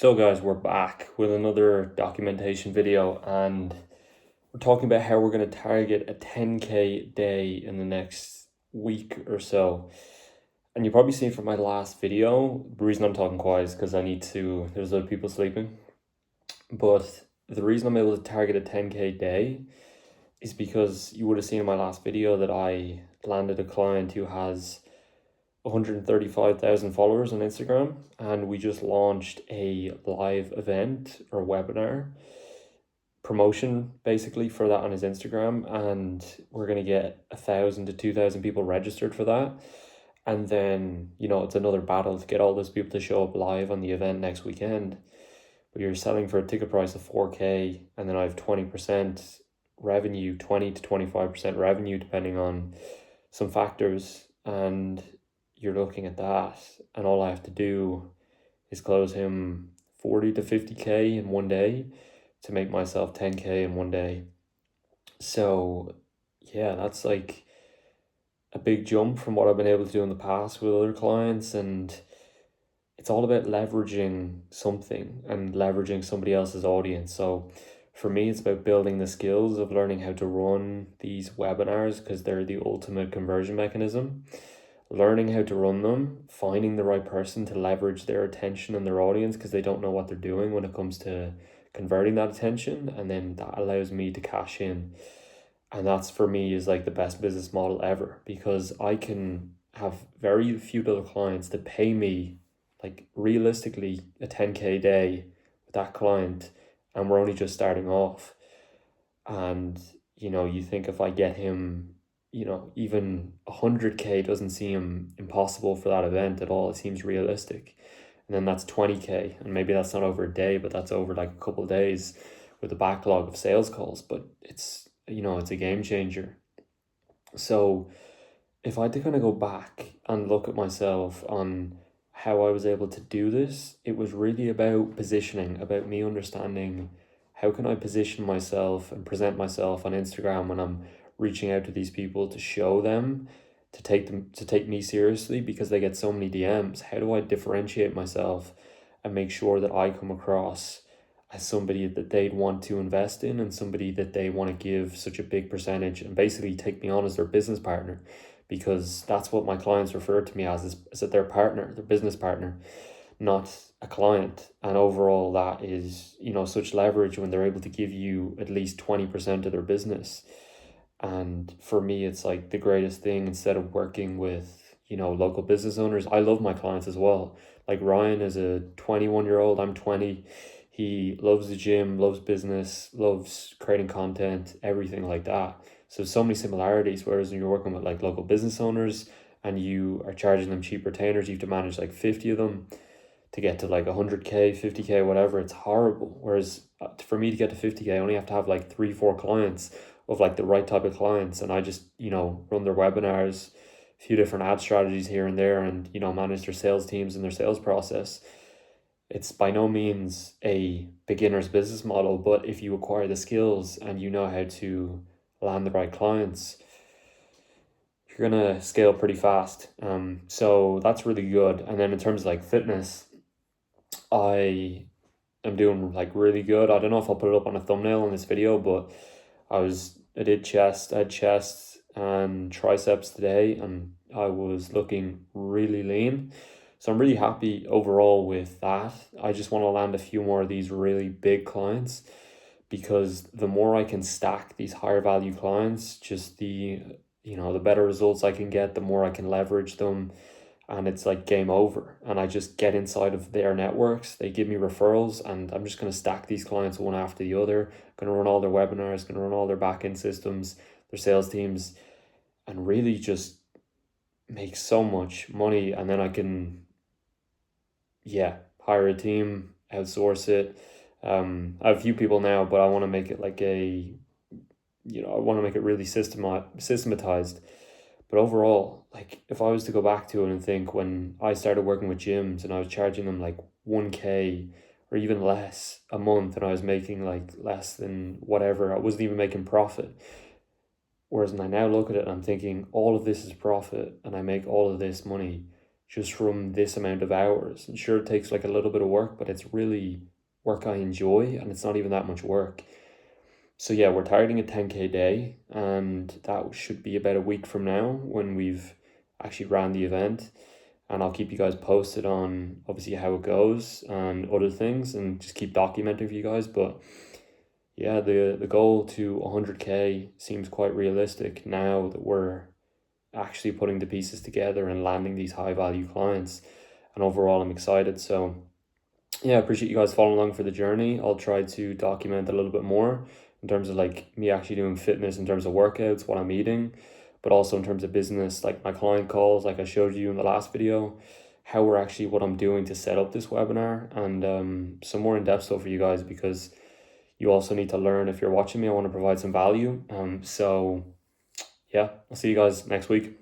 So guys, we're back with another documentation video and we're talking about how we're going to target a 10K day in the next week or so. And you probably seen from my last video, the reason I'm talking quiet is because there's other people sleeping. But the reason I'm able to target a 10K day is because you would have seen in my last video that I landed a client who has 135,000 followers on Instagram, and we just launched a live event or webinar promotion basically for that on his Instagram, and we're going to get 1,000 to 2,000 people registered for that. And then, it's another battle to get all those people to show up live on the event next weekend. But you're selling for a ticket price of 4K, and then I have 20% revenue, 20 to 25% revenue, depending on some factors. And you're looking at that, and all I have to do is close him 40 to 50K in one day to make myself 10K in one day. So yeah, that's like a big jump from what I've been able to do in the past with other clients. And it's all about leveraging something and leveraging somebody else's audience. So for me, it's about building the skills of learning how to run these webinars, because they're the ultimate conversion mechanism. Learning how to run them, finding the right person to leverage their attention and their audience, because they don't know what they're doing when it comes to converting that attention, and then that allows me to cash in. And that's, for me, is like the best business model ever, because I can have very few little clients that pay me like realistically a 10K day with that client, and we're only just starting off. And you think if I get him, even 100K doesn't seem impossible for that event at all. It seems realistic. And then that's 20K, and maybe that's not over a day, but that's over like a couple of days with a backlog of sales calls. But it's a game changer. So if I had to kind of go back and look at myself on how I was able to do this, it was really about positioning, about me understanding how can I position myself and present myself on Instagram when I'm reaching out to these people to show them, to take me seriously, because they get so many DMs. How do I differentiate myself and make sure that I come across as somebody that they'd want to invest in, and somebody that they want to give such a big percentage and basically take me on as their business partner? Because that's what my clients refer to me as, is that their partner, their business partner, not a client. And overall, that is, such leverage when they're able to give you at least 20% of their business. And for me, it's like the greatest thing. Instead of working with, local business owners, I love my clients as well. Like Ryan is a 21-year-old, I'm 20. He loves the gym, loves business, loves creating content, everything like that. So many similarities. Whereas when you're working with like local business owners and you are charging them cheap retainers, you have to manage like 50 of them to get to like 100K, 50K, whatever. It's horrible. Whereas for me to get to 50K, I only have to have like 3-4 clients of like the right type of clients, and I just run their webinars, a few different ad strategies here and there, and manage their sales teams and their sales process. It's by no means a beginner's business model, but if you acquire the skills and you know how to land the right clients, you're gonna scale pretty fast. So that's really good. And then in terms of like fitness, I am doing like really good. I don't know if I'll put it up on a thumbnail in this video, but I had chest and triceps today, and I was looking really lean. So I'm really happy overall with that. I just want to land a few more of these really big clients, because the more I can stack these higher value clients, just the better results I can get, the more I can leverage them, and it's like game over. And I just get inside of their networks. They give me referrals, and I'm just going to stack these clients one after the other. Going to run all their webinars, going to run all their back end systems, their sales teams, and really just make so much money. And then I can, hire a team, outsource it. I have a few people now, but I want to make it like I want to make it really systematized. But overall, like if I was to go back to it and think when I started working with gyms and I was charging them like 1K or even less a month, and I was making like less than whatever, I wasn't even making profit. Whereas when I now look at it, I'm thinking all of this is profit and I make all of this money just from this amount of hours. And sure, it takes like a little bit of work, but it's really work I enjoy, and it's not even that much work. So yeah, we're targeting a 10K day, and that should be about a week from now when we've actually ran the event. And I'll keep you guys posted on obviously how it goes and other things, and just keep documenting for you guys. But yeah, the goal to 100K seems quite realistic now that we're actually putting the pieces together and landing these high value clients. And overall, I'm excited. So yeah, I appreciate you guys following along for the journey. I'll try to document a little bit more in terms of like me actually doing fitness, in terms of workouts, what I'm eating, but also in terms of business, like my client calls, like I showed you in the last video, how we're actually, what I'm doing to set up this webinar, and some more in-depth stuff for you guys, because you also need to learn. If you're watching me, I want to provide some value. So yeah, I'll see you guys next week.